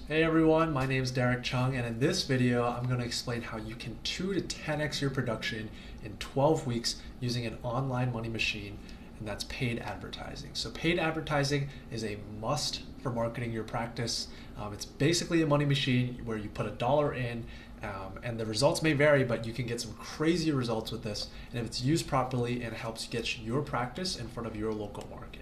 Hey everyone, my name is Derek Chung, and in this video I'm going to explain how you can 2 to 10x your production in 12 weeks using an online money machine, and that's paid advertising. So paid advertising is a must for marketing your practice. It's basically a money machine where you put a dollar in, and the results may vary, but you can get some crazy results with this, and if it's used properly, it helps get your practice in front of your local market.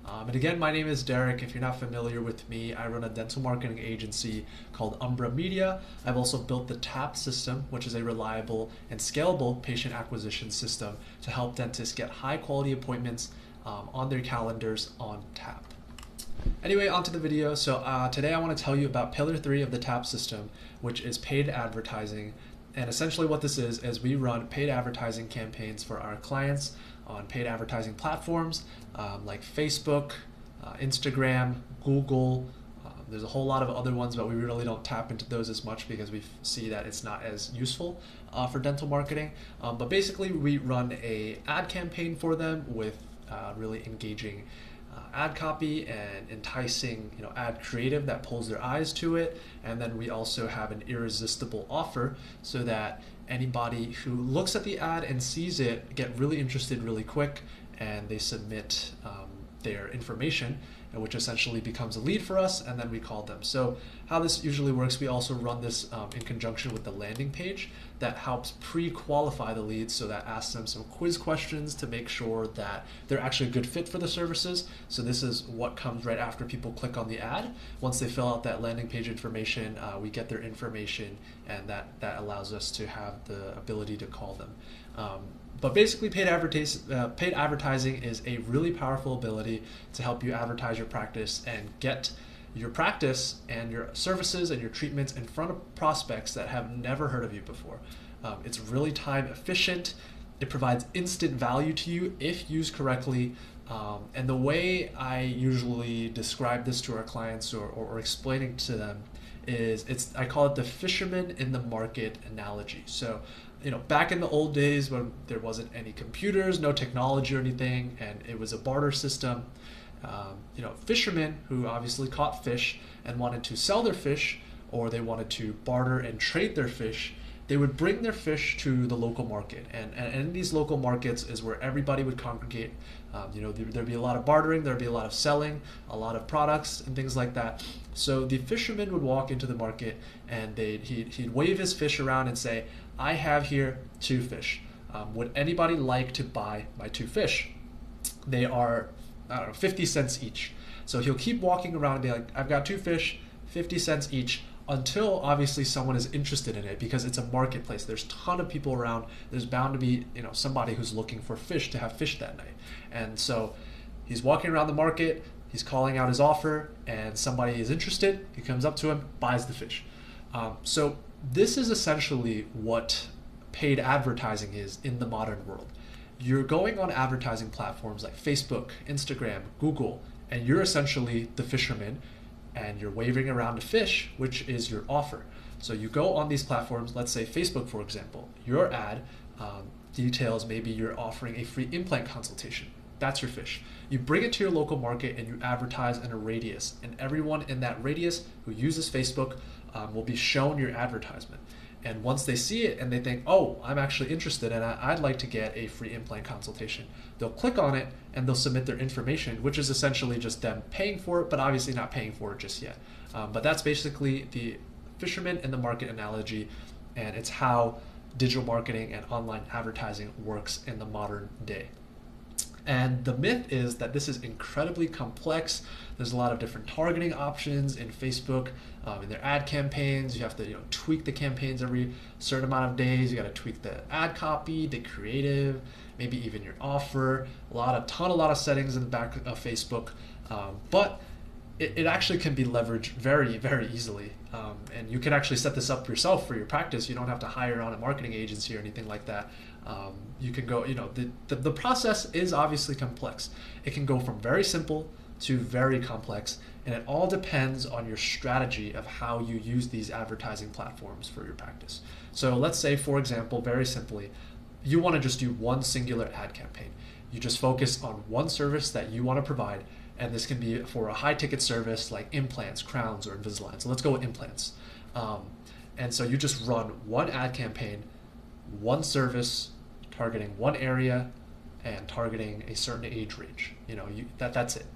And again, my name is Derek. If you're not familiar with me, I run a dental marketing agency called Umbra Media. I've also built the TAP system, which is a reliable and scalable patient acquisition system to help dentists get high quality appointments on their calendars on TAP. Anyway, onto the video. So today I want to tell you about Pillar 3 of the TAP system, which is paid advertising. And essentially what this is we run paid advertising campaigns for our clients on paid advertising platforms like Facebook, Instagram, Google. There's a whole lot of other ones, but we really don't tap into those as much because we see that it's not as useful for dental marketing. But basically we run a ad campaign for them with really engaging ad copy and enticing ad creative that pulls their eyes to it, and then we also have an irresistible offer so that anybody who looks at the ad and sees it get really interested really quick, and they submit their information, which essentially becomes a lead for us, and then we call them. So how this usually works, we also run this in conjunction with the landing page that helps pre-qualify the leads, so that asks them some quiz questions to make sure that they're actually a good fit for the services. So this is what comes right after people click on the ad. Once they fill out that landing page information, we get their information, and that allows us to have the ability to call them. But basically paid advertising is a really powerful ability to help you advertise your practice and get your practice and your services and your treatments in front of prospects that have never heard of you before. It's really time efficient. It provides instant value to you if used correctly. And the way I usually describe this to our clients or explaining to them is I call it the fisherman in the market analogy. So back in the old days when there wasn't any computers, no technology or anything, and it was a barter system, fishermen who obviously caught fish and wanted to sell their fish, or they wanted to barter and trade their fish, they would bring their fish to the local market. And in these local markets is where everybody would congregate. There'd be a lot of bartering, there'd be a lot of selling, a lot of products and things like that. So the fisherman would walk into the market, and he'd wave his fish around and say, I have here 2 fish. Would anybody like to buy my 2 fish? They are, 50 cents each. So he'll keep walking around and be like, I've got 2 fish, 50 cents each, until obviously someone is interested in it, because it's a marketplace. There's a ton of people around. There's bound to be somebody who's looking for fish to have fish that night. And so he's walking around the market, he's calling out his offer, and somebody is interested. He comes up to him, buys the fish. So this is essentially what paid advertising is in the modern world. You're going on advertising platforms like Facebook, Instagram, Google, and you're essentially the fisherman, and you're waving around a fish, which is your offer. So you go on these platforms, let's say Facebook, for example. Your ad details maybe you're offering a free implant consultation. That's your fish. You bring it to your local market and you advertise in a radius, and everyone in that radius who uses Facebook will be shown your advertisement. And once they see it and they think, oh, I'm actually interested and I'd like to get a free implant consultation, they'll click on it and they'll submit their information, which is essentially just them paying for it, but obviously not paying for it just yet. But that's basically the fisherman in the market analogy, and it's how digital marketing and online advertising works in the modern day. And the myth is that this is incredibly complex. There's a lot of different targeting options in Facebook, in their ad campaigns. You have to tweak the campaigns every certain amount of days. You got to tweak the ad copy, the creative, maybe even your offer. A lot of settings in the back of Facebook. But it actually can be leveraged very, very easily. And you can actually set this up yourself for your practice. You don't have to hire on a marketing agency or anything like that. You can go, the process is obviously complex. It can go from very simple to very complex, and it all depends on your strategy of how you use these advertising platforms for your practice. So let's say, for example, very simply, you want to just do one singular ad campaign. You just focus on one service that you want to provide, and this can be for a high ticket service like implants, crowns, or Invisalign. So let's go with implants. And so you just run one ad campaign, one service, targeting one area, and targeting a certain age range. That's it.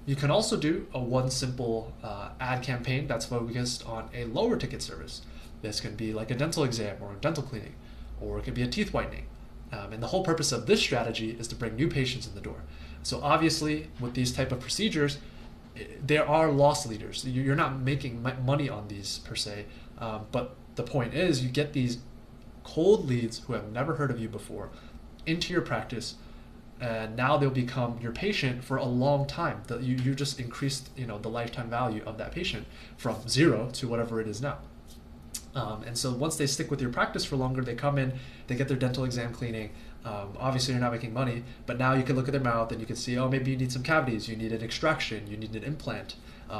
You can also do a one simple ad campaign that's focused on a lower ticket service. This can be like a dental exam or a dental cleaning, or it could be a teeth whitening. And the whole purpose of this strategy is to bring new patients in the door. So obviously, with these type of procedures, there are loss leaders. You're not making money on these per se, but the point is you get these cold leads who have never heard of you before into your practice, and now they'll become your patient for a long time. You just increased the lifetime value of that patient from 0 to whatever it is now. And so once they stick with your practice for longer, they come in, they get their dental exam cleaning. Obviously, you're not making money, but now you can look at their mouth and you can see, oh, maybe you need some cavities, you need an extraction, you need an implant,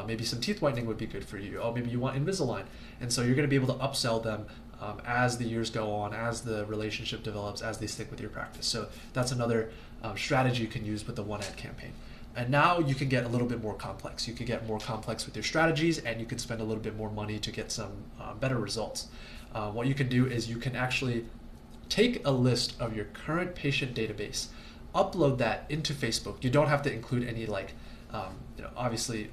maybe some teeth whitening would be good for you. Oh, maybe you want Invisalign. And so you're going to be able to upsell them as the years go on, as the relationship develops, as they stick with your practice. So that's another strategy you can use with the one ad campaign. And now you can get a little bit more complex. You can get more complex with your strategies, and you can spend a little bit more money to get some better results. What you can do is you can actually take a list of your current patient database, upload that into Facebook. You don't have to include any obviously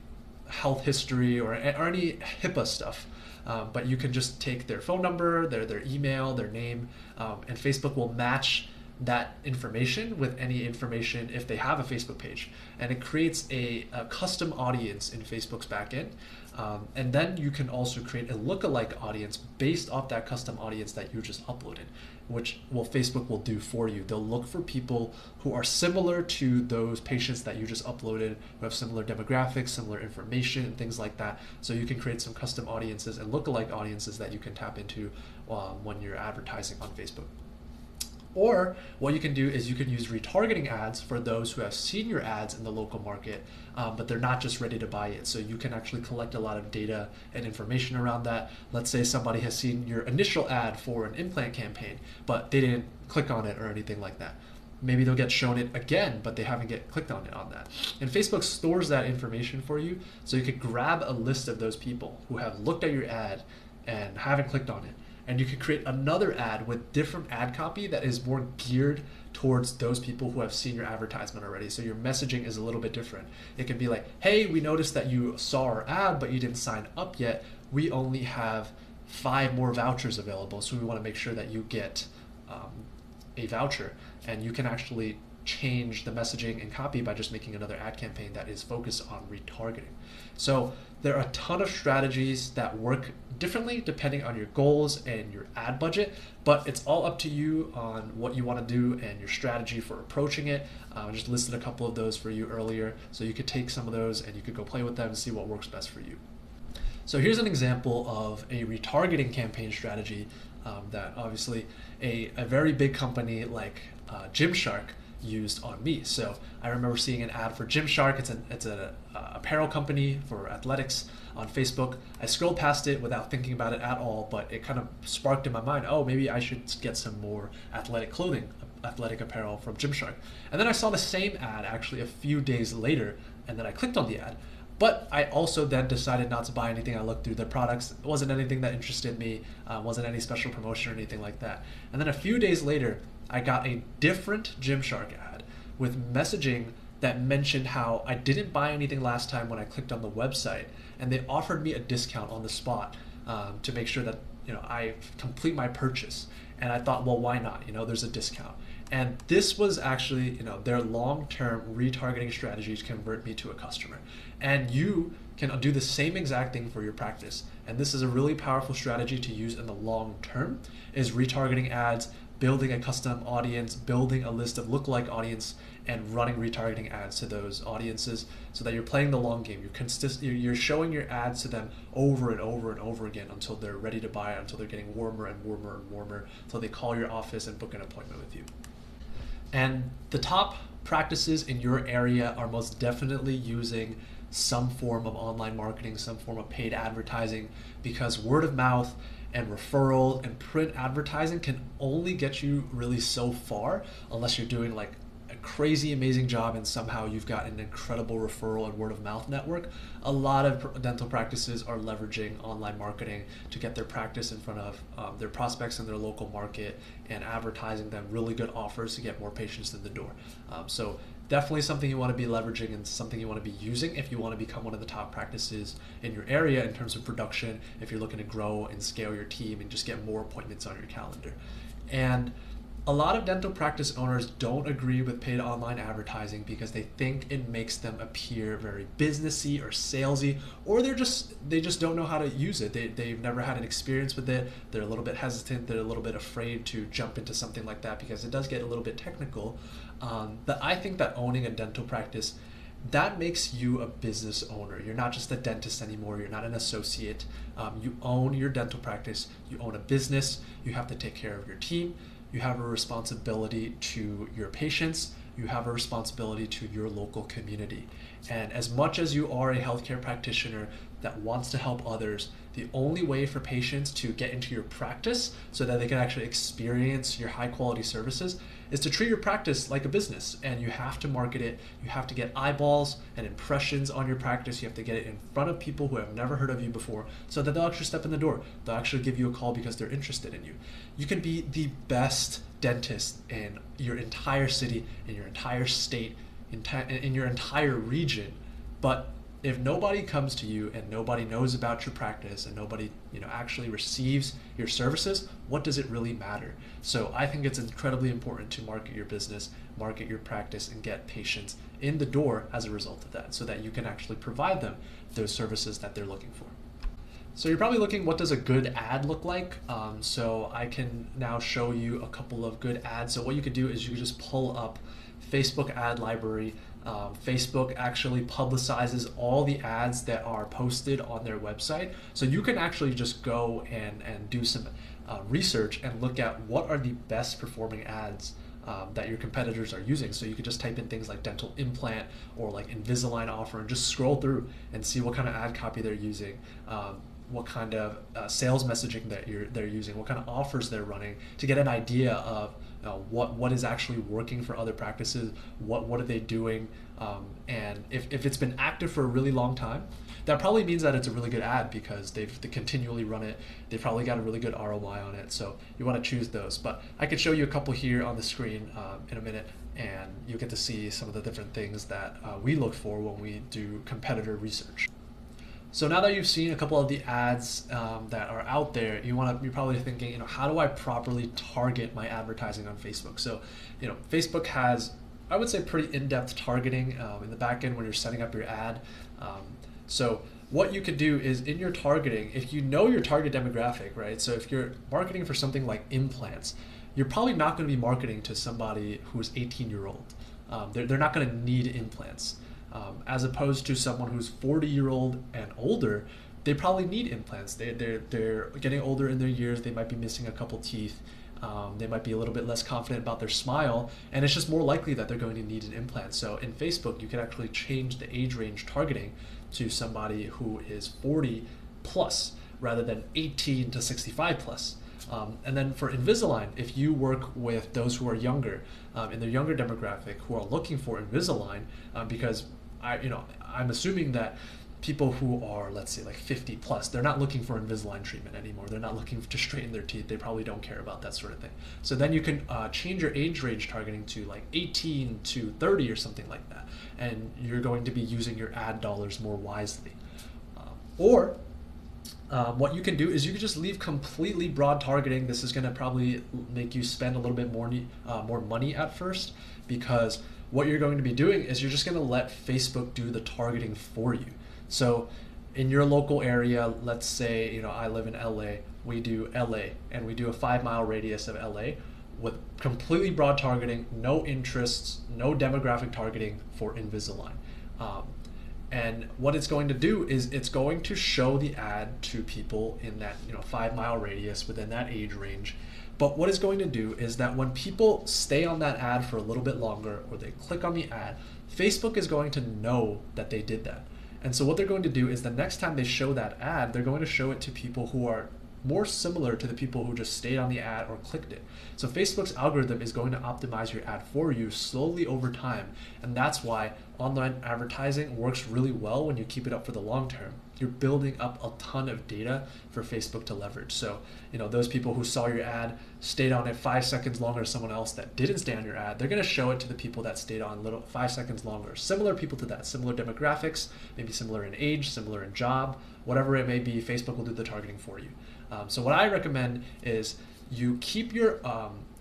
health history or any HIPAA stuff. But you can just take their phone number, their email, their name, and Facebook will match that information with any information if they have a Facebook page. And it creates a custom audience in Facebook's backend. And then you can also create a lookalike audience based off that custom audience that you just uploaded, which Facebook will do for you. They'll look for people who are similar to those patients that you just uploaded, who have similar demographics, similar information, and things like that. So you can create some custom audiences and lookalike audiences that you can tap into when you're advertising on Facebook. Or what you can do is you can use retargeting ads for those who have seen your ads in the local market, but they're not just ready to buy it. So you can actually collect a lot of data and information around that. Let's say somebody has seen your initial ad for an implant campaign, but they didn't click on it or anything like that. Maybe they'll get shown it again, but they haven't clicked on it on that. And Facebook stores that information for you, so you could grab a list of those people who have looked at your ad and haven't clicked on it. And you can create another ad with different ad copy that is more geared towards those people who have seen your advertisement already. So your messaging is a little bit different. It can be like, hey, we noticed that you saw our ad, but you didn't sign up yet. We only have 5 more vouchers available, so we want to make sure that you get a voucher. And you can actually change the messaging and copy by just making another ad campaign that is focused on retargeting. So there are a ton of strategies that work differently depending on your goals and your ad budget, but it's all up to you on what you want to do and your strategy for approaching it. I just listed a couple of those for you earlier, so you could take some of those and you could go play with them and see what works best for you. So here's an example of a retargeting campaign strategy that obviously a very big company like Gymshark used on me. So I remember seeing an ad for Gymshark. It's an apparel company for athletics on Facebook. I scrolled past it without thinking about it at all, but it kind of sparked in my mind, oh, maybe I should get some more athletic clothing, athletic apparel from Gymshark. And then I saw the same ad actually a few days later, and then I clicked on the ad. But I also then decided not to buy anything. I looked through the products. It wasn't anything that interested me, wasn't any special promotion or anything like that. And then a few days later, I got a different Gymshark ad with messaging that mentioned how I didn't buy anything last time when I clicked on the website, and they offered me a discount on the spot to make sure that I complete my purchase. And I thought, well, why not? There's a discount. And this was actually their long-term retargeting strategy to convert me to a customer. And you can do the same exact thing for your practice. And this is a really powerful strategy to use in the long term, is retargeting ads, building a custom audience, building a list of lookalike audience, and running retargeting ads to those audiences so that you're playing the long game. You're showing your ads to them over and over and over again until they're ready to buy it, until they're getting warmer and warmer and warmer, until they call your office and book an appointment with you. And the top practices in your area are most definitely using some form of online marketing, some form of paid advertising, because word of mouth and referral and print advertising can only get you really so far unless you're doing like a crazy amazing job and somehow you've got an incredible referral and word of mouth network, a lot of dental practices are leveraging online marketing to get their practice in front of their prospects in their local market and advertising them really good offers to get more patients in the door. So definitely something you want to be leveraging and something you want to be using if you want to become one of the top practices in your area in terms of production, if you're looking to grow and scale your team and just get more appointments on your calendar. And a lot of dental practice owners don't agree with paid online advertising because they think it makes them appear very businessy or salesy, or they just don't know how to use it. They've never had an experience with it. They're a little bit hesitant. They're a little bit afraid to jump into something like that because it does get a little bit technical. But I think that owning a dental practice, that makes you a business owner. You're not just a dentist anymore. You're not an associate. You own your dental practice. You own a business. You have to take care of your team. You have a responsibility to your patients. You have a responsibility to your local community. And as much as you are a healthcare practitioner that wants to help others, the only way for patients to get into your practice so that they can actually experience your high quality services is to treat your practice like a business. And you have to market it. You have to get eyeballs and impressions on your practice. You have to get it in front of people who have never heard of you before so that they'll actually step in the door. They'll actually give you a call because they're interested in you. You can be the best dentist in your entire city, in your entire state, in your entire region, but if nobody comes to you and nobody knows about your practice and nobody actually receives your services, what does it really matter? So I think it's incredibly important to market your business, market your practice, and get patients in the door as a result of that so that you can actually provide them those services that they're looking for. So you're probably looking, what does a good ad look like? So I can now show you a couple of good ads. So what you could do is you could just pull up Facebook ad library. Facebook actually publicizes all the ads that are posted on their website. So you can actually just go and do some research and look at what are the best performing ads that your competitors are using. So you could just type in things like dental implant or like Invisalign offer and just scroll through and see what kind of ad copy they're using. What kind of sales messaging that they're using, what kind of offers they're running, to get an idea of what is actually working for other practices, what are they doing, and if it's been active for a really long time, that probably means that it's a really good ad because they continually run it. They've probably got a really good ROI on it, so you want to choose those. But I could show you a couple here on the screen in a minute, and you'll get to see some of the different things that we look for when we do competitor research. So now that you've seen a couple of the ads that are out there, you're probably thinking, how do I properly target my advertising on Facebook? So, Facebook has, I would say, pretty in-depth targeting in the back end when you're setting up your ad. So what you could do is in your targeting, if you know your target demographic, right? So if you're marketing for something like implants, you're probably not going to be marketing to somebody who's 18-year-old. They're not going to need implants. As opposed to someone who's 40-year-old and older, they probably need implants. They're getting older in their years. They might be missing a couple teeth. They might be a little bit less confident about their smile, and it's just more likely that they're going to need an implant. So in Facebook, you can actually change the age range targeting to somebody who is 40 plus rather than 18 to 65 plus. And then for Invisalign, if you work with those who are younger, in their younger demographic who are looking for Invisalign, because I'm assuming that people who are, let's say, like 50 plus, they're not looking for Invisalign treatment anymore. They're not looking to straighten their teeth. They probably don't care about that sort of thing. So then you can change your age range targeting to like 18 to 30 or something like that. And you're going to be using your ad dollars more wisely. Or what you can do is you can just leave completely broad targeting. This is going to probably make you spend a little bit more money at first, because what you're going to be doing is you're just going to let Facebook do the targeting for you. So in your local area, let's say, I live in LA, we do LA, and we do a 5-mile radius of LA with completely broad targeting, no interests, no demographic targeting for Invisalign. And what it's going to do is it's going to show the ad to people in that 5-mile radius within that age range. But what it's going to do is that when people stay on that ad for a little bit longer, or they click on the ad, Facebook is going to know that they did that. And so what they're going to do is the next time they show that ad, they're going to show it to people who are more similar to the people who just stayed on the ad or clicked it. So Facebook's algorithm is going to optimize your ad for you slowly over time. And that's why online advertising works really well when you keep it up for the long term. You're building up a ton of data for Facebook to leverage. So, those people who saw your ad, stayed on it 5 seconds longer to someone else that didn't stay on your ad, they're going to show it to the people that stayed on 5 seconds longer. Similar people to that, similar demographics, maybe similar in age, similar in job, whatever it may be, Facebook will do the targeting for you. So what I recommend is you keep your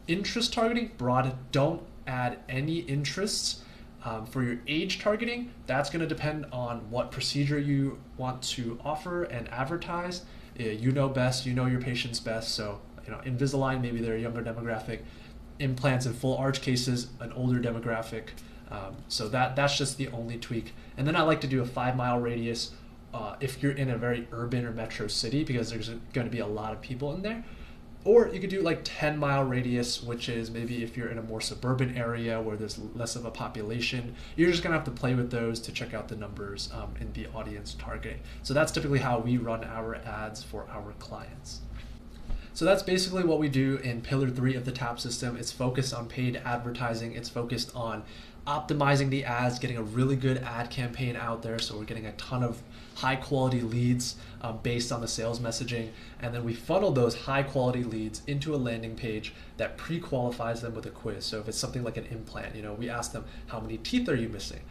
interest targeting broad. Don't add any interests. For your age targeting, that's going to depend on what procedure you want to offer and advertise. You know best, you know your patients best. So, Invisalign, maybe they're a younger demographic. Implants in full arch cases, an older demographic. So that's just the only tweak. And then I like to do a 5-mile radius if you're in a very urban or metro city, because there's going to be a lot of people in there. Or you could do like 10-mile radius, which is maybe if you're in a more suburban area where there's less of a population. You're just gonna have to play with those to check out the numbers in the audience targeting. So that's typically how we run our ads for our clients. So that's basically what we do in pillar 3 of the TAP system. It's focused on paid advertising. It's focused on optimizing the ads, getting a really good ad campaign out there. So we're getting a ton of high quality leads based on the sales messaging. And then we funnel those high quality leads into a landing page that pre-qualifies them with a quiz. So if it's something like an implant, we ask them, how many teeth are you missing?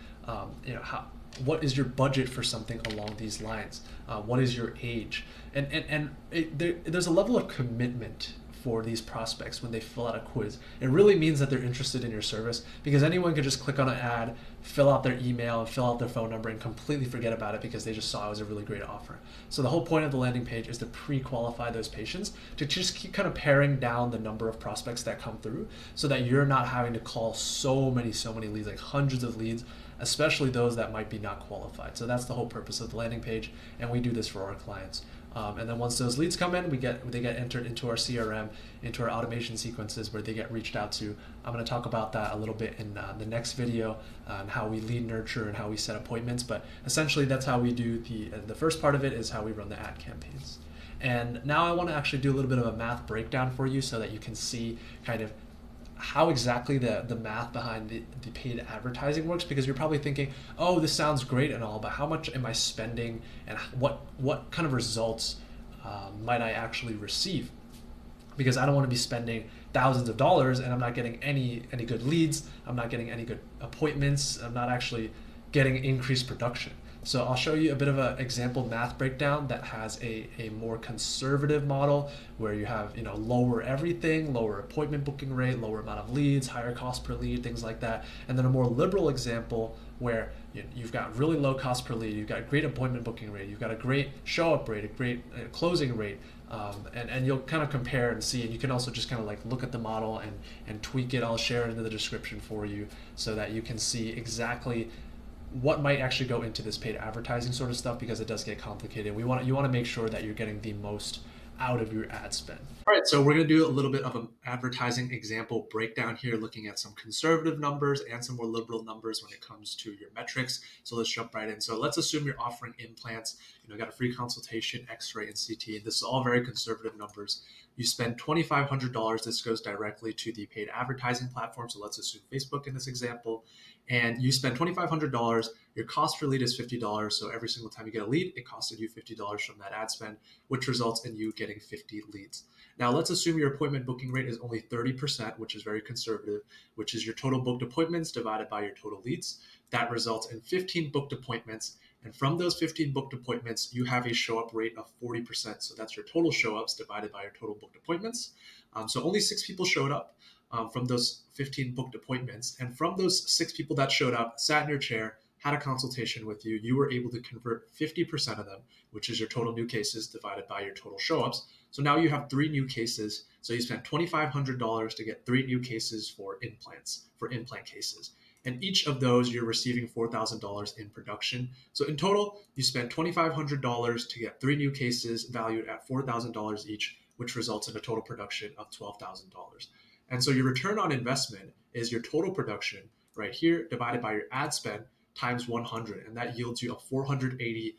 What is your budget for something along these lines? What is your age? There's a level of commitment for these prospects when they fill out a quiz. It really means that they're interested in your service, because anyone could just click on an ad, fill out their email, and fill out their phone number and completely forget about it because they just saw it was a really great offer. So the whole point of the landing page is to pre-qualify those patients, to just keep kind of paring down the number of prospects that come through, so that you're not having to call so many leads, like hundreds of leads, especially those that might be not qualified. So that's the whole purpose of the landing page, and we do this for our clients. And then once those leads come in, they get entered into our CRM, into our automation sequences where they get reached out to. I'm going to talk about that a little bit in the next video, and how we lead nurture and how we set appointments. But essentially, that's how we do the first part of it, is how we run the ad campaigns. And now I want to actually do a little bit of a math breakdown for you so that you can see kind of how exactly the math behind the paid advertising works, because you're probably thinking, oh, this sounds great and all, but how much am I spending, and what kind of results might I actually receive? Because I don't want to be spending thousands of dollars and I'm not getting any good leads, I'm not getting any good appointments, I'm not actually getting increased production. So I'll show you a bit of an example math breakdown that has a more conservative model where you have lower everything, lower appointment booking rate, lower amount of leads, higher cost per lead, things like that. And then a more liberal example where you've got really low cost per lead, you've got great appointment booking rate, you've got a great show up rate, a great closing rate, and you'll kind of compare and see. And you can also just kind of like look at the model and tweak it. I'll share it into the description for you so that you can see exactly what might actually go into this paid advertising sort of stuff, because it does get complicated. You want to make sure that you're getting the most out of your ad spend. All right, so we're going to do a little bit of an advertising example breakdown here, looking at some conservative numbers and some more liberal numbers when it comes to your metrics. So let's jump right in. So let's assume you're offering implants, got a free consultation, x-ray, and CT. And this is all very conservative numbers. You spend $2,500. This goes directly to the paid advertising platform. So let's assume Facebook in this example. And you spend $2,500. Your cost per lead is $50. So every single time you get a lead, it costed you $50 from that ad spend, which results in you getting 50 leads. Now let's assume your appointment booking rate is only 30%, which is very conservative, which is your total booked appointments divided by your total leads. That results in 15 booked appointments. And from those 15 booked appointments, you have a show up rate of 40%. So that's your total show ups divided by your total booked appointments. So only 6 people showed up from those 15 booked appointments. And from those 6 people that showed up, sat in your chair, had a consultation with you, you were able to convert 50% of them, which is your total new cases divided by your total show ups. So now you have 3 new cases. So you spent $2,500 to get 3 new cases for implants, for implant cases. And each of those, you're receiving $4,000 in production. So in total, you spent $2,500 to get 3 new cases valued at $4,000 each, which results in a total production of $12,000. And so your return on investment is your total production right here divided by your ad spend times 100. And that yields you a 480%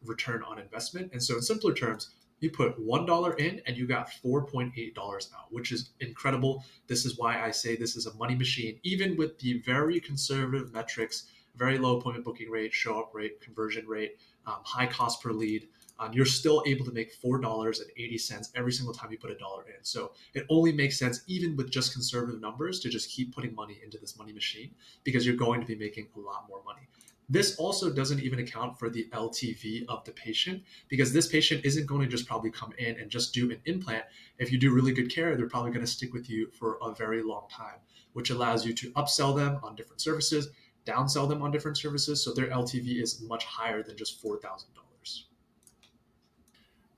return on investment. And so in simpler terms, you put $1 in and you got $4.8 out, which is incredible. This is why I say this is a money machine, even with the very conservative metrics, very low appointment booking rate, show up rate, conversion rate, high cost per lead. You're still able to make $4.80 every single time you put a dollar in. So it only makes sense, even with just conservative numbers, to just keep putting money into this money machine, because you're going to be making a lot more money. This also doesn't even account for the LTV of the patient, because this patient isn't going to just probably come in and just do an implant. If you do really good care, they're probably going to stick with you for a very long time, which allows you to upsell them on different services, downsell them on different services. So their LTV is much higher than just $4,000.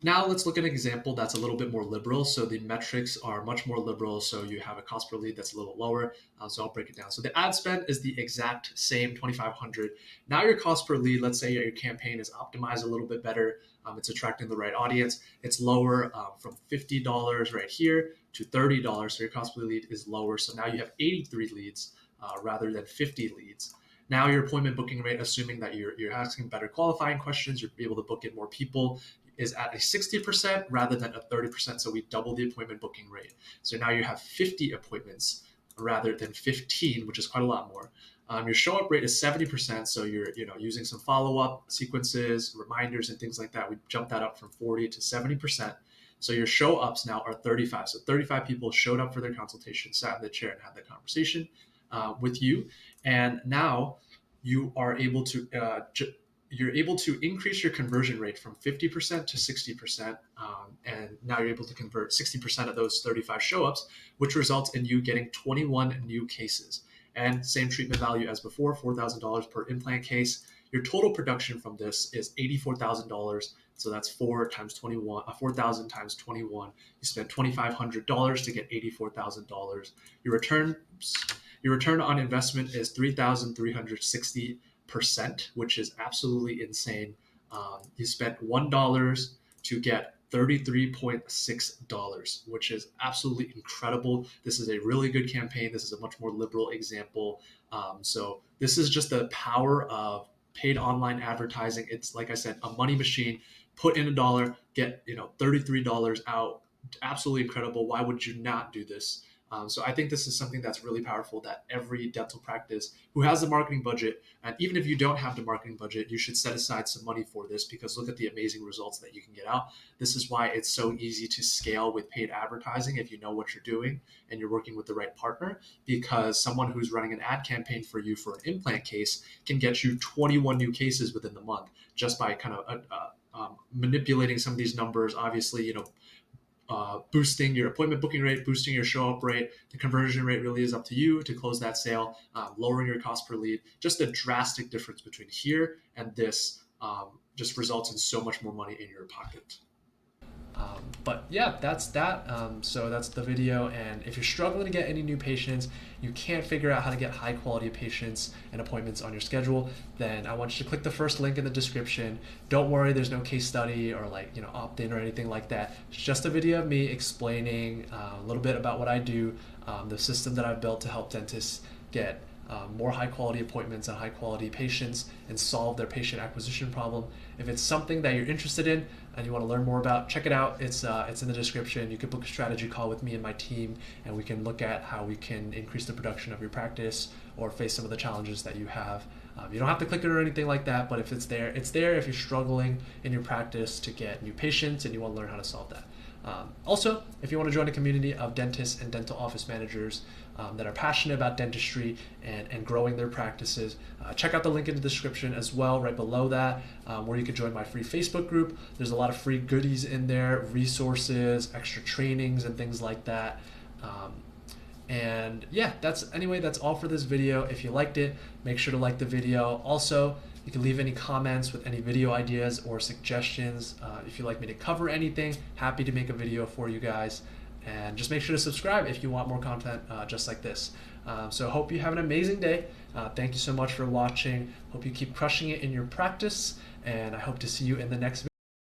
Now let's look at an example that's a little bit more liberal. So the metrics are much more liberal. So you have a cost per lead that's a little lower. So I'll break it down. So the ad spend is the exact same, 2,500. Now your cost per lead, let's say your campaign is optimized a little bit better. It's attracting the right audience. It's lower from $50 right here to $30. So your cost per lead is lower. So now you have 83 leads rather than 50 leads. Now your appointment booking rate, assuming that you're asking better qualifying questions, you're able to book in more people, is at a 60% rather than a 30%. So we double the appointment booking rate. So now you have 50 appointments rather than 15, which is quite a lot more. Your show up rate is 70%. So you're using some follow-up sequences, reminders, and things like that. We jumped that up from 40 to 70%. So your show ups now are 35. So 35 people showed up for their consultation, sat in the chair and had the conversation with you. And now you are able to you're able to increase your conversion rate from 50% to 60%. And now you're able to convert 60% of those 35 show-ups, which results in you getting 21 new cases. And same treatment value as before, $4,000 per implant case. Your total production from this is $84,000. So that's 4,000 times 21. You spend $2,500 to get $84,000. Your return on investment is 3,360%, which is absolutely insane. You spent $1 to get $33.6, which is absolutely incredible. This is a really good campaign. This is a much more liberal example. So this is just the power of paid online advertising. It's, like I said, a money machine. Put in $1, get $33 out. Absolutely incredible. Why would you not do this? So I think this is something that's really powerful, that every dental practice who has a marketing budget, and even if you don't have the marketing budget, you should set aside some money for this, because look at the amazing results that you can get out. This is why it's so easy to scale with paid advertising if you know what you're doing and you're working with the right partner, because someone who's running an ad campaign for you for an implant case can get you 21 new cases within the month just by kind of manipulating some of these numbers. Obviously, boosting your appointment booking rate, boosting your show up rate. The conversion rate really is up to you to close that sale, lowering your cost per lead. Just a drastic difference between here and this just results in so much more money in your pocket. But yeah, that's that. So that's the video. And if you're struggling to get any new patients, you can't figure out how to get high quality patients and appointments on your schedule, then I want you to click the first link in the description. Don't worry, there's no case study or opt-in or anything like that. It's just a video of me explaining a little bit about what I do, the system that I've built to help dentists get more high quality appointments and high quality patients and solve their patient acquisition problem. If it's something that you're interested in and you want to learn more about, check it out. It's in the description. You can book a strategy call with me and my team, and we can look at how we can increase the production of your practice or face some of the challenges that you have. You don't have to click it or anything like that, but if it's there, it's there if you're struggling in your practice to get new patients and you want to learn how to solve that. Also, if you want to join a community of dentists and dental office managers that are passionate about dentistry and growing their practices, check out the link in the description as well, right below that, where you can join my free Facebook group. There's a lot of free goodies in there, resources, extra trainings, and things like that. And yeah, that's all for this video. If you liked it, make sure to like the video. Also, you can leave any comments with any video ideas or suggestions. If you'd like me to cover anything, happy to make a video for you guys. And just make sure to subscribe if you want more content just like this. So hope you have an amazing day. Thank you so much for watching. Hope you keep crushing it in your practice, and I hope to see you in the next video.